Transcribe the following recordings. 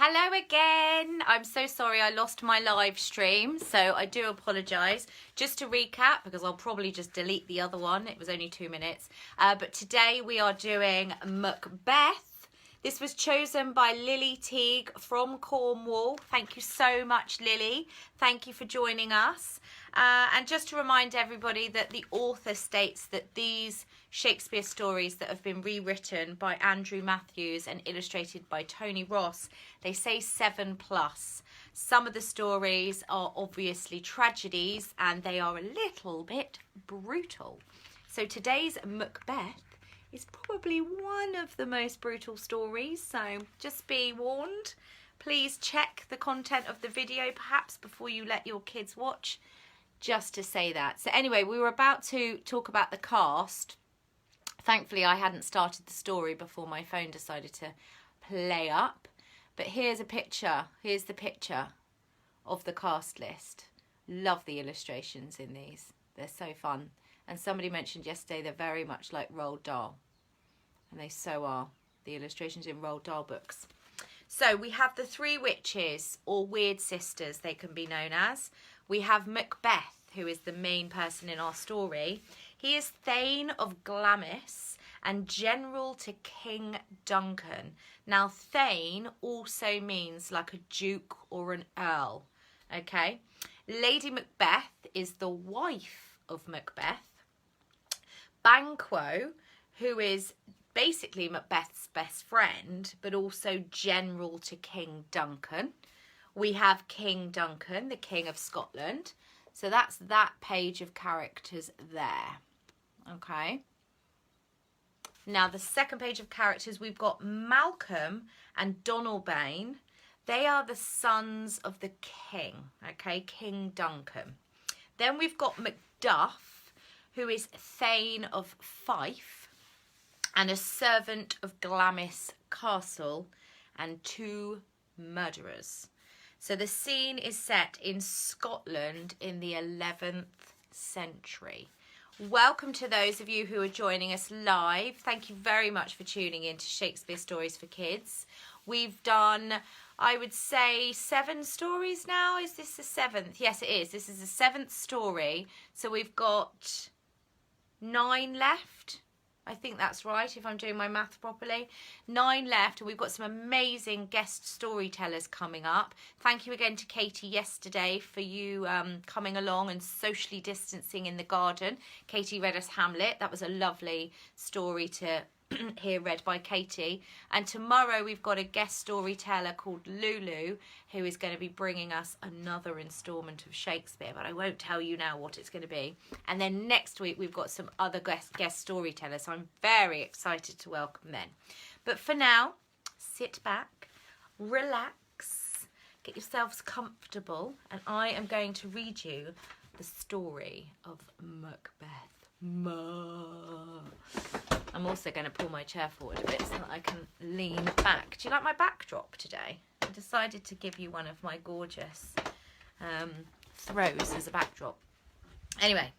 Hello again. I'm so sorry I lost my live stream, so I do apologise. Just to recap, because I'll probably just delete the other one, it was only 2 minutes. But today we are doing Macbeth. This was chosen by Lily Teague from Cornwall. Thank you so much, Lily. Thank you for joining us. And just to remind everybody that the author states that these Shakespeare stories that have been rewritten by Andrew Matthews and illustrated by Tony Ross, they say 7+. Some of the stories are obviously tragedies and they are a little bit brutal. So today's Macbeth is probably one of the most brutal stories, so just be warned. Please check the content of the video perhaps before you let your kids watch, just to say that. So anyway, we were about to talk about the cast. Thankfully I hadn't started the story before my phone decided to play up, but here's a picture, here's the picture of the cast list. Love the illustrations in these, they're so fun. And somebody mentioned yesterday they're very much like Roald Dahl. And they so are, the illustrations in Roald Dahl books. So we have the three witches, or weird sisters they can be known as. We have Macbeth, who is the main person in our story. He is Thane of Glamis and general to King Duncan. Now Thane also means like a duke or an earl, okay? Lady Macbeth is the wife of Macbeth. Banquo, who is basically Macbeth's best friend, but also general to King Duncan. We have King Duncan, the King of Scotland. So that's that page of characters there. Okay. Now the second page of characters, we've got Malcolm and Donalbain. They are the sons of the king, okay, King Duncan. Then we've got Macduff, who is Thane of Fife and a servant of Glamis Castle, and two murderers. So the scene is set in Scotland in the 11th century. Welcome to those of you who are joining us live. Thank you very much for tuning in to Shakespeare Stories for Kids. We've done, I would say, 7 stories now. Is this the 7th? Yes, it is. This is the 7th story. So we've got 9 left. I think that's right, if I'm doing my math properly. 9 left, and we've got some amazing guest storytellers coming up. Thank you again to Katie yesterday for you coming along and socially distancing in the garden. Katie read us Hamlet. That was a lovely story to hear read by Katie. And tomorrow we've got a guest storyteller called Lulu who is going to be bringing us another instalment of Shakespeare, but I won't tell you now what it's going to be. And then next week we've got some other guest storytellers, so I'm very excited to welcome them. But for now, sit back, relax, get yourselves comfortable, and I am going to read you the story of Macbeth. I'm also going to pull my chair forward a bit so that I can lean back. Do you like my backdrop today? I decided to give you one of my gorgeous throws as a backdrop. Anyway,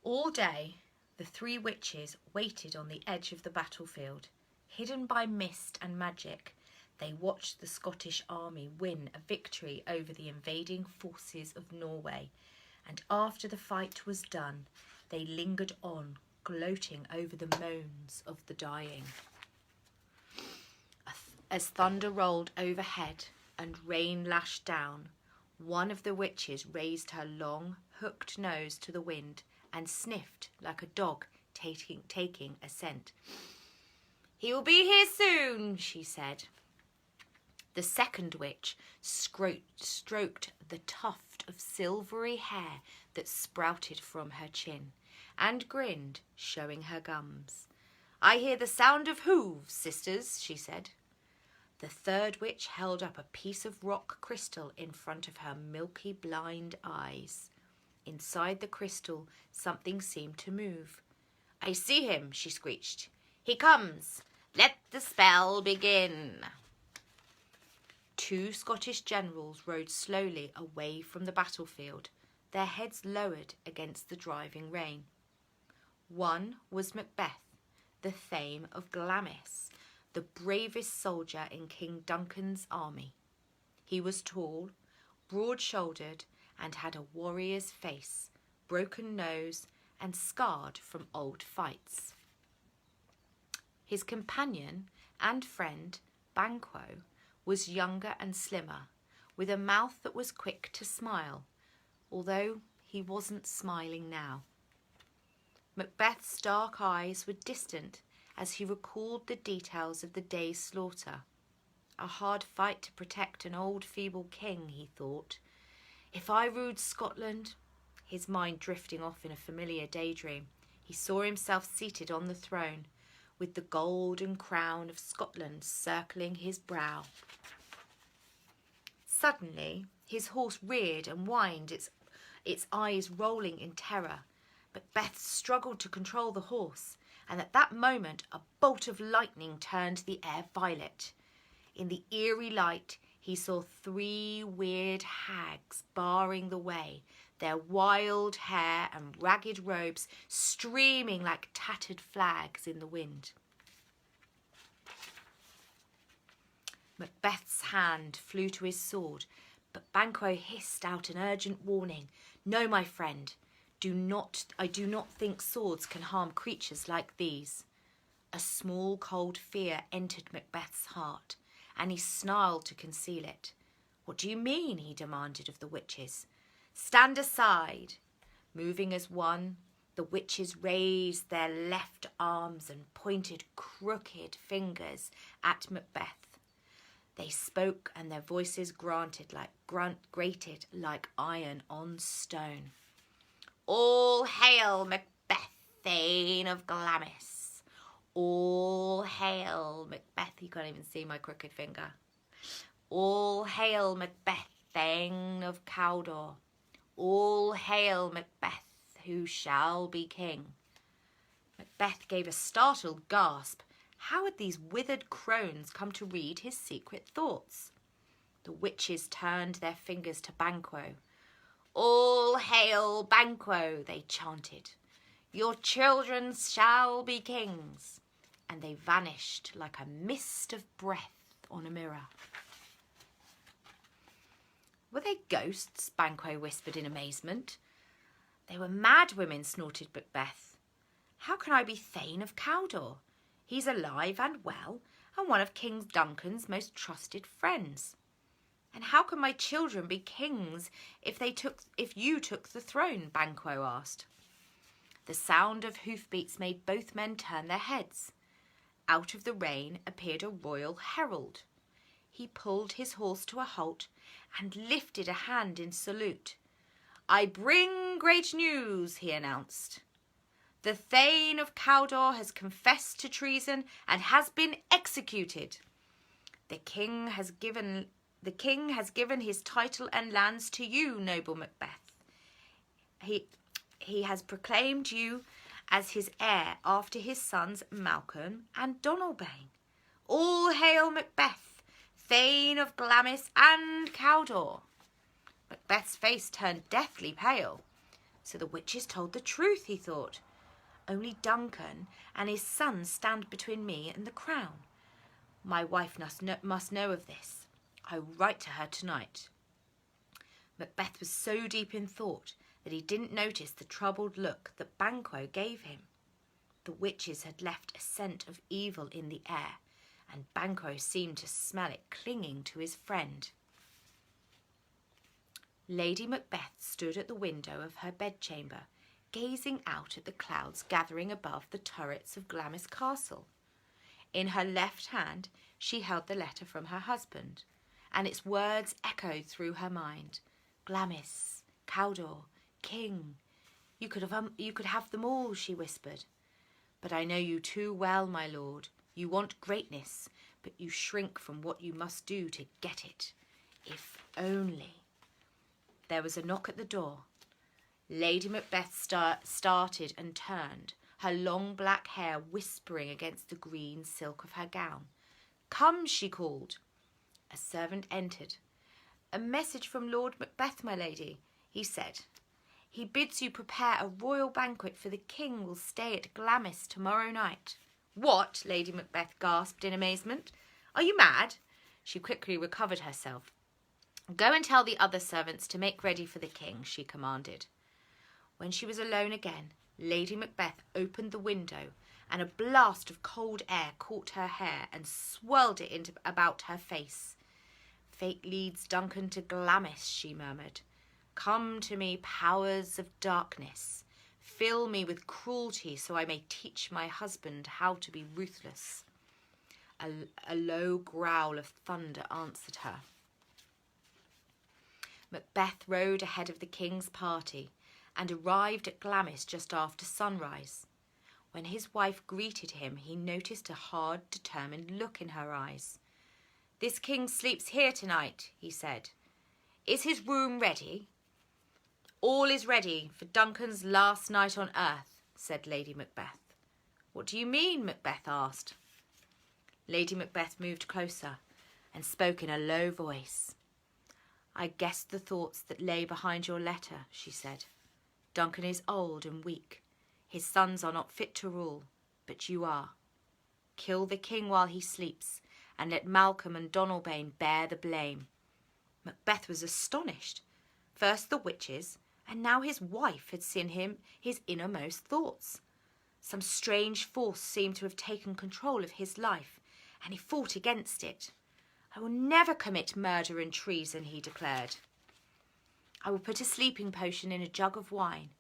all day the three witches waited on the edge of the battlefield. Hidden by mist and magic, they watched the Scottish army win a victory over the invading forces of Norway. And after the fight was done, they lingered on, gloating over the moans of the dying. As thunder rolled overhead and rain lashed down, one of the witches raised her long, hooked nose to the wind and sniffed like a dog taking a scent. "He will be here soon," she said. The second witch stroked the tuft of silvery hair that sprouted from her chin and grinned, showing her gums. "I hear the sound of hooves, sisters," she said. The third witch held up a piece of rock crystal in front of her milky blind eyes. Inside the crystal, something seemed to move. "I see him," she screeched. "He comes. Let the spell begin." 2 Scottish generals rode slowly away from the battlefield, their heads lowered against the driving rain. One was Macbeth, the Thane of Glamis, the bravest soldier in King Duncan's army. He was tall, broad-shouldered, and had a warrior's face, broken nose, and scarred from old fights. His companion and friend, Banquo, was younger and slimmer, with a mouth that was quick to smile, although he wasn't smiling now. Macbeth's dark eyes were distant as he recalled the details of the day's slaughter. A hard fight to protect an old feeble king, he thought. If I ruled Scotland, his mind drifting off in a familiar daydream, he saw himself seated on the throne, with the golden crown of Scotland circling his brow. Suddenly, his horse reared and whined, its eyes rolling in terror. Macbeth struggled to control the horse, and at that moment a bolt of lightning turned the air violet. In the eerie light, he saw 3 weird hags barring the way, their wild hair and ragged robes streaming like tattered flags in the wind. Macbeth's hand flew to his sword, but Banquo hissed out an urgent warning. "No, my friend, I do not think swords can harm creatures like these." A small cold fear entered Macbeth's heart, and he snarled to conceal it. "What do you mean?" he demanded of the witches. "Stand aside." Moving as one, the witches raised their left arms and pointed crooked fingers at Macbeth. They spoke, and their voices grated like iron on stone. "All hail Macbeth, Thane of Glamis. All hail Macbeth." You can't even see my crooked finger. "All hail Macbeth, Thane of Cawdor. All hail Macbeth, who shall be king." Macbeth gave a startled gasp. How had these withered crones come to read his secret thoughts? The witches turned their fingers to Banquo. "All hail Banquo," they chanted. "Your children shall be kings." And they vanished like a mist of breath on a mirror. "Were they ghosts?" Banquo whispered in amazement. "They were mad women," snorted Macbeth. "How can I be Thane of Cawdor? He's alive and well, and one of King Duncan's most trusted friends. And how can my children be kings if you took the throne?" Banquo asked. The sound of hoofbeats made both men turn their heads. Out of the rain appeared a royal herald. He pulled his horse to a halt and lifted a hand in salute. "I bring great news," he announced. "The Thane of Cawdor has confessed to treason and has been executed. The king has given his title and lands to you, noble Macbeth. He has proclaimed you as his heir after his sons Malcolm and Donalbain. All hail Macbeth, Thane of Glamis and Cawdor." Macbeth's face turned deathly pale. So the witches told the truth, he thought. Only Duncan and his sons stand between me and the crown. My wife must know of this. I will write to her tonight. Macbeth was so deep in thought that he didn't notice the troubled look that Banquo gave him. The witches had left a scent of evil in the air, and Banquo seemed to smell it clinging to his friend. Lady Macbeth stood at the window of her bedchamber, gazing out at the clouds gathering above the turrets of Glamis Castle. In her left hand she held the letter from her husband, and its words echoed through her mind. "Glamis, Cawdor, king. You could have them all," she whispered. "But I know you too well, my lord. You want greatness, but you shrink from what you must do to get it. If only." There was a knock at the door. Lady Macbeth started and turned, her long black hair whispering against the green silk of her gown. "Come," she called. A servant entered. "A message from Lord Macbeth, my lady," he said. "He bids you prepare a royal banquet, for the king will stay at Glamis tomorrow night." What? Lady Macbeth gasped in amazement. Are you mad? She quickly recovered herself. Go and tell the other servants to make ready for the king, she commanded. When she was alone again, Lady Macbeth opened the window, and a blast of cold air caught her hair and swirled it about her face. Fate leads Duncan to Glamis, she murmured. Come to me, powers of darkness. Fill me with cruelty so I may teach my husband how to be ruthless. A low growl of thunder answered her. Macbeth rode ahead of the king's party and arrived at Glamis just after sunrise. When his wife greeted him, he noticed a hard, determined look in her eyes. This king sleeps here tonight, he said. Is his room ready? All is ready for Duncan's last night on earth, said Lady Macbeth. What do you mean? Macbeth asked. Lady Macbeth moved closer and spoke in a low voice. I guessed the thoughts that lay behind your letter, she said. Duncan is old and weak. His sons are not fit to rule, but you are. Kill the king while he sleeps, and let Malcolm and Donalbain bear the blame. Macbeth was astonished. First the witches, and now his wife had seen him his innermost thoughts. Some strange force seemed to have taken control of his life, and he fought against it. I will never commit murder and treason, he declared. I will put a sleeping potion in a jug of wine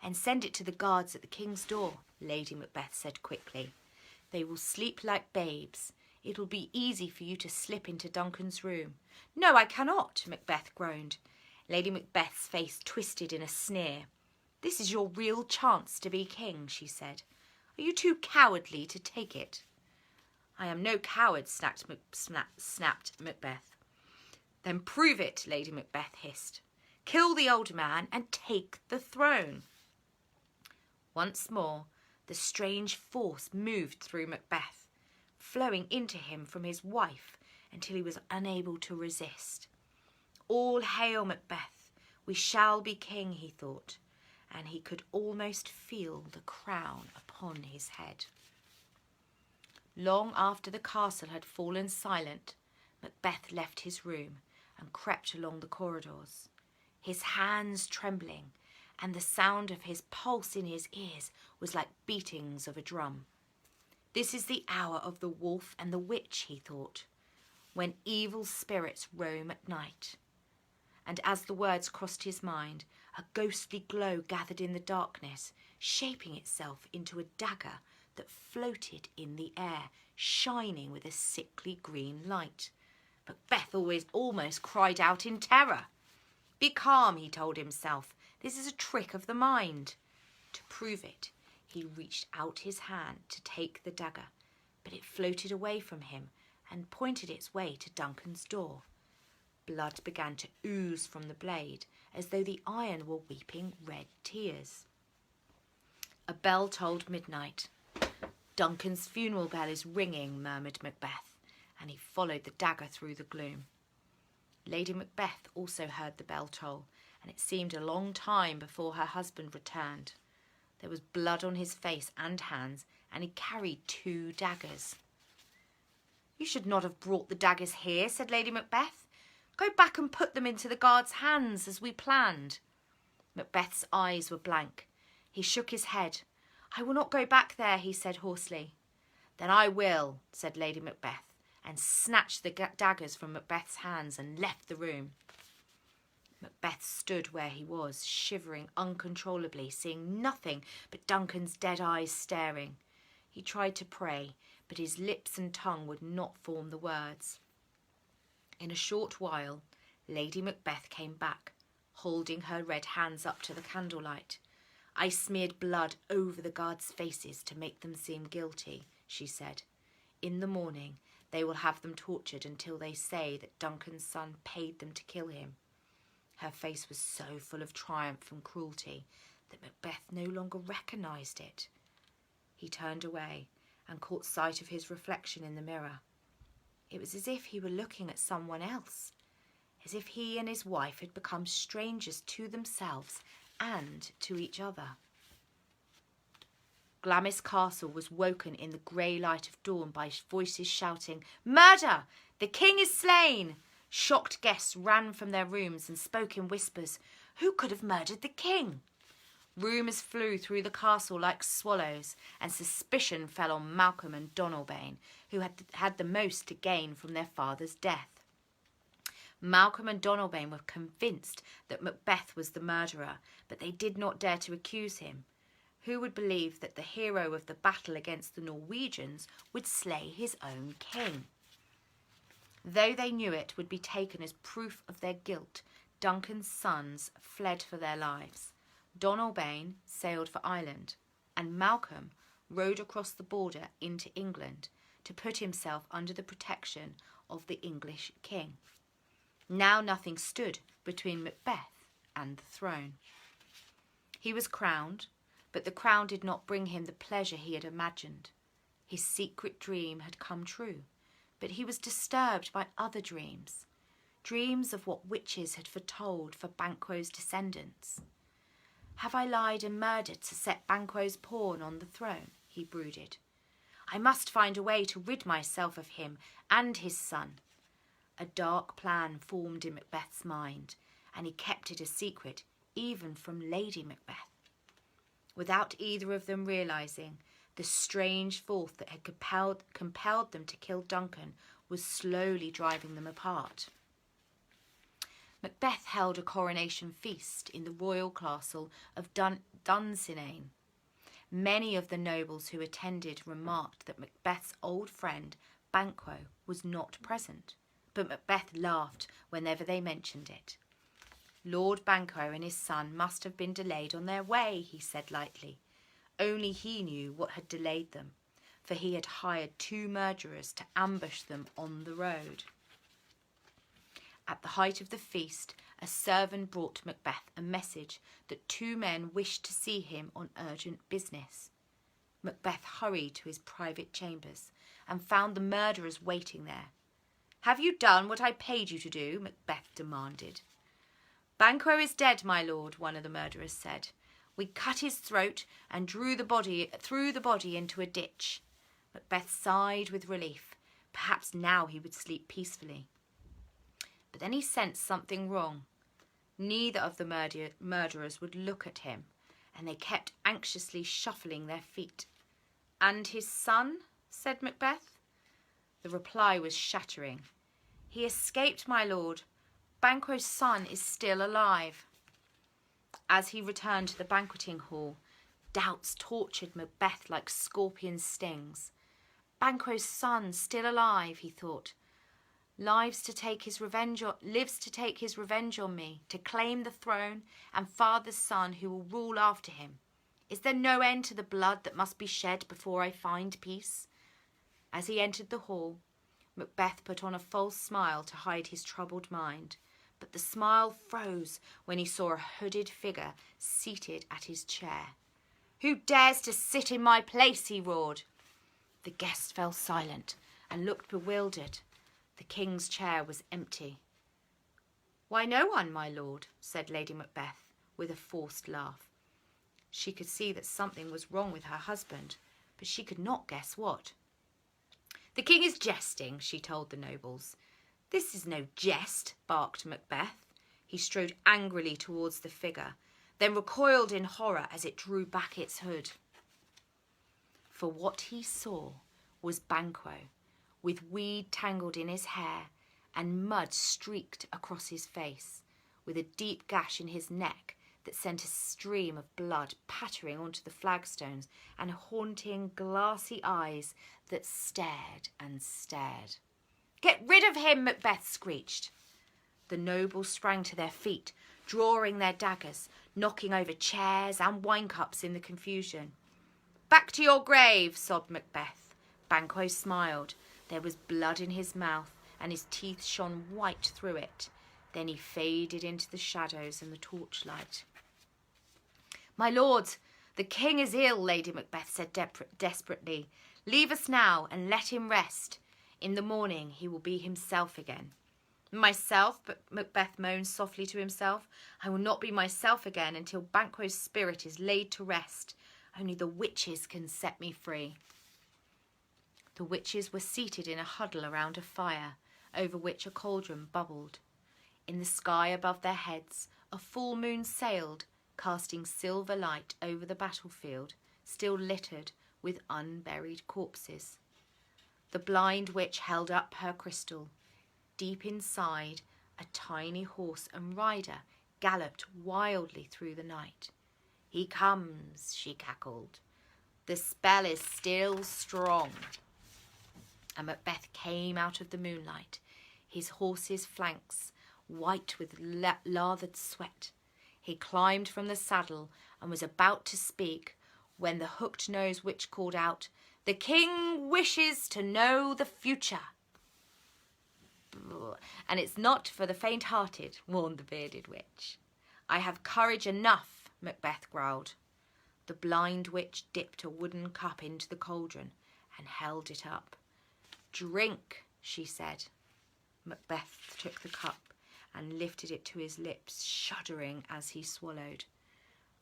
and send it to the guards at the king's door, Lady Macbeth said quickly. They will sleep like babes. It will be easy for you to slip into Duncan's room. No, I cannot, Macbeth groaned. Lady Macbeth's face twisted in a sneer. This is your real chance to be king, she said. Are you too cowardly to take it? I am no coward, snapped Macbeth. Then prove it, Lady Macbeth hissed. Kill the old man and take the throne. Once more, the strange force moved through Macbeth, flowing into him from his wife until he was unable to resist. All hail Macbeth, we shall be king, he thought, and he could almost feel the crown upon his head. Long after the castle had fallen silent, Macbeth left his room and crept along the corridors, his hands trembling, and the sound of his pulse in his ears was like beatings of a drum. This is the hour of the wolf and the witch, he thought, when evil spirits roam at night. And as the words crossed his mind, a ghostly glow gathered in the darkness, shaping itself into a dagger that floated in the air, shining with a sickly green light. Macbeth almost cried out in terror. Be calm, he told himself. This is a trick of the mind. To prove it, he reached out his hand to take the dagger, but it floated away from him and pointed its way to Duncan's door. Blood began to ooze from the blade, as though the iron were weeping red tears. A bell tolled midnight. Duncan's funeral bell is ringing, murmured Macbeth, and he followed the dagger through the gloom. Lady Macbeth also heard the bell toll, and it seemed a long time before her husband returned. There was blood on his face and hands, and he carried 2 daggers. You should not have brought the daggers here, said Lady Macbeth. Go back and put them into the guard's hands as we planned. Macbeth's eyes were blank. He shook his head. I will not go back there, he said hoarsely. Then I will, said Lady Macbeth, and snatched the daggers from Macbeth's hands and left the room. Macbeth stood where he was, shivering uncontrollably, seeing nothing but Duncan's dead eyes staring. He tried to pray, but his lips and tongue would not form the words. In a short while, Lady Macbeth came back, holding her red hands up to the candlelight. I smeared blood over the guards' faces to make them seem guilty, she said. In the morning, they will have them tortured until they say that Duncan's son paid them to kill him. Her face was so full of triumph and cruelty that Macbeth no longer recognised it. He turned away and caught sight of his reflection in the mirror. It was as if he were looking at someone else, as if he and his wife had become strangers to themselves and to each other. Glamis Castle was woken in the grey light of dawn by voices shouting, "Murder! The king is slain!" Shocked guests ran from their rooms and spoke in whispers. Who could have murdered the king? Rumours flew through the castle like swallows, and suspicion fell on Malcolm and Donalbain, who had the most to gain from their father's death. Malcolm and Donalbain were convinced that Macbeth was the murderer, but they did not dare to accuse him. Who would believe that the hero of the battle against the Norwegians would slay his own king? Though they knew it would be taken as proof of their guilt, Duncan's sons fled for their lives. Donalbain sailed for Ireland, and Malcolm rode across the border into England to put himself under the protection of the English king. Now nothing stood between Macbeth and the throne. He was crowned, but the crown did not bring him the pleasure he had imagined. His secret dream had come true, but he was disturbed by other dreams, dreams of what witches had foretold for Banquo's descendants. "Have I lied and murdered to set Banquo's pawn on the throne?" he brooded. "I must find a way to rid myself of him and his son." A dark plan formed in Macbeth's mind, and he kept it a secret even from Lady Macbeth. Without either of them realising, the strange force that had compelled them to kill Duncan was slowly driving them apart. Macbeth held a coronation feast in the royal castle of Dunsinane. Many of the nobles who attended remarked that Macbeth's old friend Banquo was not present, but Macbeth laughed whenever they mentioned it. Lord Banquo and his son must have been delayed on their way, he said lightly. Only he knew what had delayed them, for he had hired 2 murderers to ambush them on the road. At the height of the feast, a servant brought Macbeth a message that 2 men wished to see him on urgent business. Macbeth hurried to his private chambers and found the murderers waiting there. "Have you done what I paid you to do?" Macbeth demanded. "Banquo is dead, my lord," one of the murderers said. "We cut his throat and threw the body into a ditch." Macbeth sighed with relief. Perhaps now he would sleep peacefully. But then he sensed something wrong. Neither of the murderers would look at him, and they kept anxiously shuffling their feet. "And his son?" said Macbeth. The reply was shattering. "He escaped, my lord. Banquo's son is still alive." As he returned to the banqueting hall, doubts tortured Macbeth like scorpion stings. Banquo's son still alive, he thought. Lives to take his revenge on me, to claim the throne and father's son who will rule after him. Is there no end to the blood that must be shed before I find peace? As he entered the hall, Macbeth put on a false smile to hide his troubled mind, but the smile froze when he saw a hooded figure seated at his chair. "Who dares to sit in my place?" he roared. The guest fell silent and looked bewildered. The king's chair was empty. "Why, no one, my lord," said Lady Macbeth, with a forced laugh. She could see that something was wrong with her husband, but she could not guess what. "The king is jesting," she told the nobles. "This is no jest," barked Macbeth. He strode angrily towards the figure, then recoiled in horror as it drew back its hood. For what he saw was Banquo, with weed tangled in his hair and mud streaked across his face, with a deep gash in his neck that sent a stream of blood pattering onto the flagstones, and haunting glassy eyes that stared and stared. "Get rid of him!" Macbeth screeched. The nobles sprang to their feet, drawing their daggers, knocking over chairs and wine cups in the confusion. "Back to your grave," sobbed Macbeth. Banquo smiled. There was blood in his mouth, and his teeth shone white through it. Then he faded into the shadows and the torchlight. "My lords, the king is ill," Lady Macbeth said desperately. "Leave us now and let him rest. In the morning he will be himself again." "Myself?" but Macbeth moaned softly to himself. "I will not be myself again until Banquo's spirit is laid to rest. Only the witches can set me free." The witches were seated in a huddle around a fire, over which a cauldron bubbled. In the sky above their heads, a full moon sailed, casting silver light over the battlefield, still littered with unburied corpses. The blind witch held up her crystal. Deep inside, a tiny horse and rider galloped wildly through the night. "He comes," she cackled. "The spell is still strong." And Macbeth came out of the moonlight, his horse's flanks white with lathered sweat. He climbed from the saddle and was about to speak when the hooked-nosed witch called out, "The king wishes to know the future." "And it's not for the faint-hearted," warned the bearded witch. "I have courage enough," Macbeth growled. The blind witch dipped a wooden cup into the cauldron and held it up. "Drink," she said. Macbeth took the cup and lifted it to his lips, shuddering as he swallowed.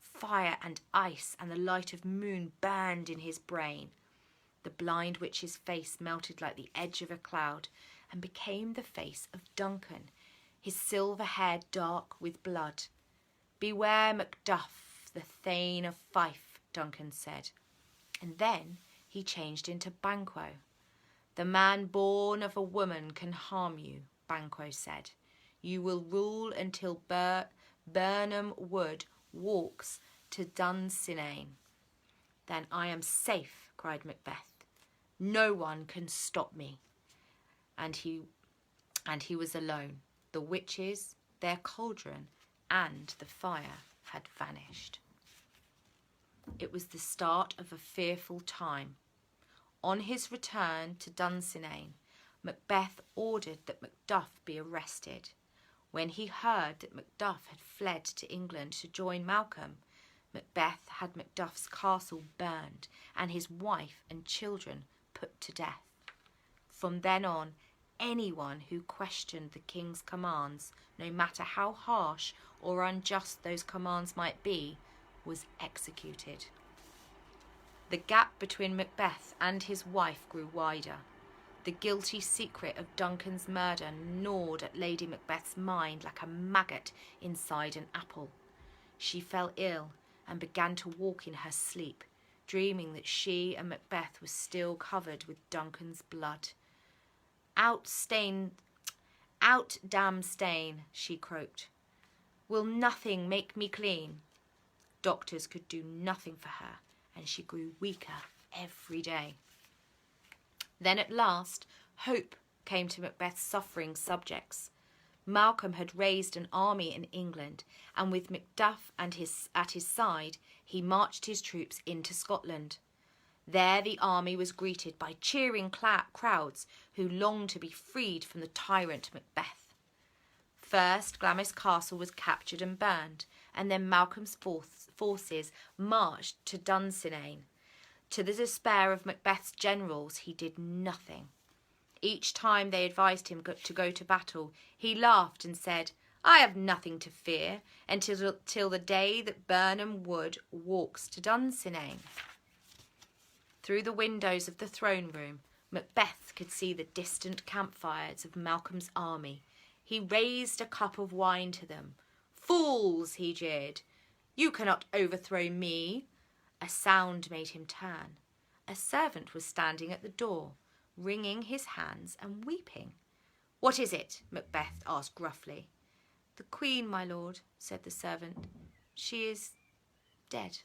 Fire and ice and the light of moon burned in his brain. The blind witch's face melted like the edge of a cloud and became the face of Duncan, his silver hair dark with blood. "Beware Macduff, the Thane of Fife," Duncan said. And then he changed into Banquo. "The man born of a woman can harm you," Banquo said. "You will rule until Birnam Wood walks to Dunsinane." "Then I am safe," cried Macbeth. "No one can stop me." And he was alone. The witches, their cauldron, and the fire had vanished. It was the start of a fearful time. On his return to Dunsinane, Macbeth ordered that Macduff be arrested. When he heard that Macduff had fled to England to join Malcolm, Macbeth had Macduff's castle burned and his wife and children put to death. From then on, anyone who questioned the king's commands, no matter how harsh or unjust those commands might be, was executed. The gap between Macbeth and his wife grew wider. The guilty secret of Duncan's murder gnawed at Lady Macbeth's mind like a maggot inside an apple. She fell ill and began to walk in her sleep, dreaming that she and Macbeth were still covered with Duncan's blood. Out, damn stain," she croaked. "Will nothing make me clean?" Doctors could do nothing for her, and she grew weaker every day. Then at last, hope came to Macbeth's suffering subjects. Malcolm had raised an army in England, and with Macduff at his side, he marched his troops into Scotland. There the army was greeted by cheering crowds who longed to be freed from the tyrant Macbeth. First, Glamis Castle was captured and burned, and then Malcolm's forces marched to Dunsinane. To the despair of Macbeth's generals, he did nothing. Each time they advised him to go to battle, he laughed and said, "I have nothing to fear until the day that Birnam Wood walks to Dunsinane." Through the windows of the throne room, Macbeth could see the distant campfires of Malcolm's army. He raised a cup of wine to them. "Fools," he jeered, "you cannot overthrow me." A sound made him turn. A servant was standing at the door, wringing his hands and weeping. "What is it?" Macbeth asked gruffly. "The Queen, my lord," said the servant. "She is dead."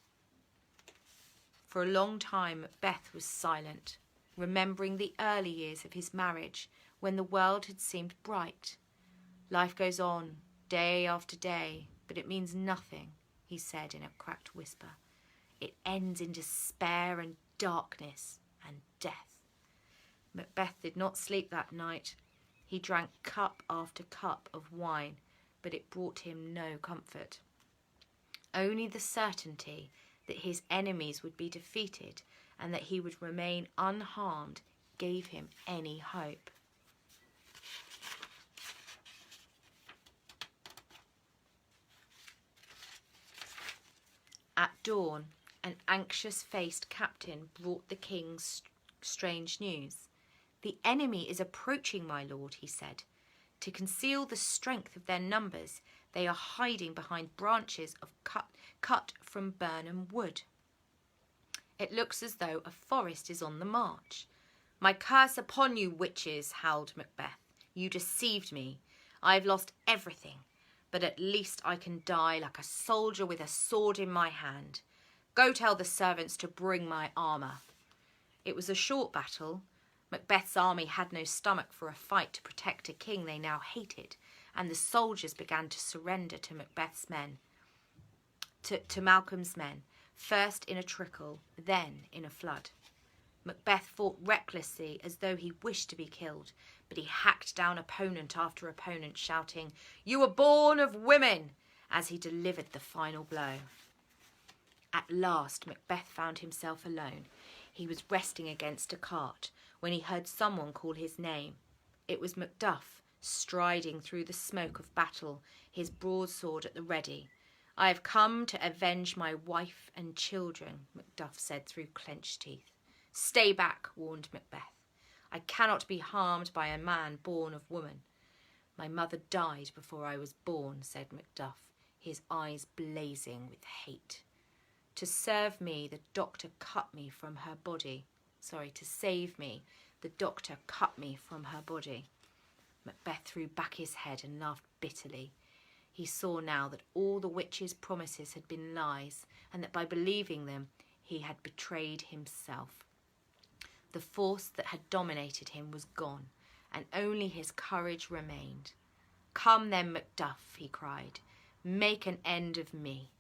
For a long time Macbeth was silent, remembering the early years of his marriage, when the world had seemed bright. "Life goes on, day after day, but it means nothing," he said in a cracked whisper. "It ends in despair and darkness and death." Macbeth did not sleep that night. He drank cup after cup of wine, but it brought him no comfort. Only the certainty that his enemies would be defeated and that he would remain unharmed gave him any hope. At dawn, An anxious-faced captain brought the king strange news. "The enemy is approaching, my lord," he said. "To conceal the strength of their numbers, they are hiding behind branches of cut from Burnham Wood. It looks as though a forest is on the march." "My curse upon you, witches," howled Macbeth. "You deceived me. I have lost everything, but at least I can die like a soldier with a sword in my hand. Go tell the servants to bring my armour." It was a short battle. Macbeth's army had no stomach for a fight to protect a king they now hated, and the soldiers began to surrender to Macbeth's men, to Malcolm's men, first in a trickle, then in a flood. Macbeth fought recklessly as though he wished to be killed, but he hacked down opponent after opponent, shouting, "You were born of women," as he delivered the final blow. At last, Macbeth found himself alone. He was resting against a cart when he heard someone call his name. It was Macduff, striding through the smoke of battle, his broadsword at the ready. "I have come to avenge my wife and children," Macduff said through clenched teeth. "Stay back," warned Macbeth. "I cannot be harmed by a man born of woman." "My mother died before I was born," said Macduff, his eyes blazing with hate. To save me, the doctor cut me from her body. Macbeth threw back his head and laughed bitterly. He saw now that all the witch's promises had been lies, and that by believing them, he had betrayed himself. The force that had dominated him was gone, and only his courage remained. "Come then, Macduff," he cried. "Make an end of me."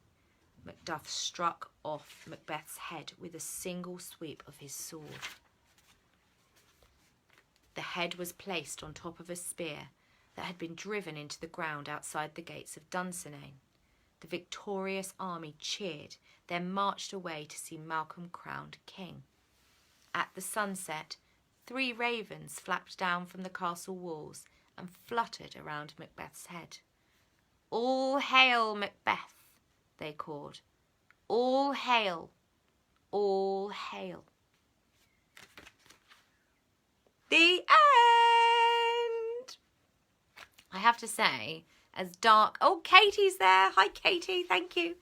Macduff struck off Macbeth's head with a single sweep of his sword. The head was placed on top of a spear that had been driven into the ground outside the gates of Dunsinane. The victorious army cheered, then marched away to see Malcolm crowned king. At the sunset, 3 ravens flapped down from the castle walls and fluttered around Macbeth's head. "All hail, Macbeth," they called. "All hail, all hail." The end. I have to say, as dark... Oh, Katie's there. Hi, Katie. Thank you.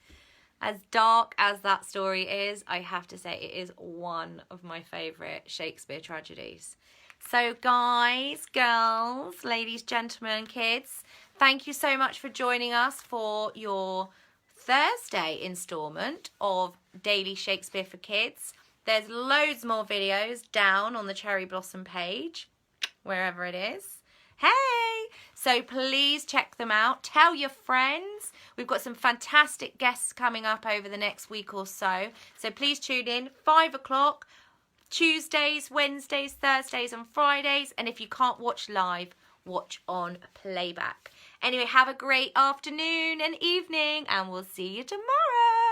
As dark as that story is, I have to say it is one of my favourite Shakespeare tragedies. So guys, girls, ladies, gentlemen, kids, thank you so much for joining us for your Thursday instalment of Daily Shakespeare for Kids. There's loads more videos down on the Cherry Blossom page, wherever it is. Hey! So please check them out. Tell your friends. We've got some fantastic guests coming up over the next week or so. So please tune in, 5 o'clock, Tuesdays, Wednesdays, Thursdays and Fridays. And if you can't watch live, watch on playback. Anyway, have a great afternoon and evening, and we'll see you tomorrow.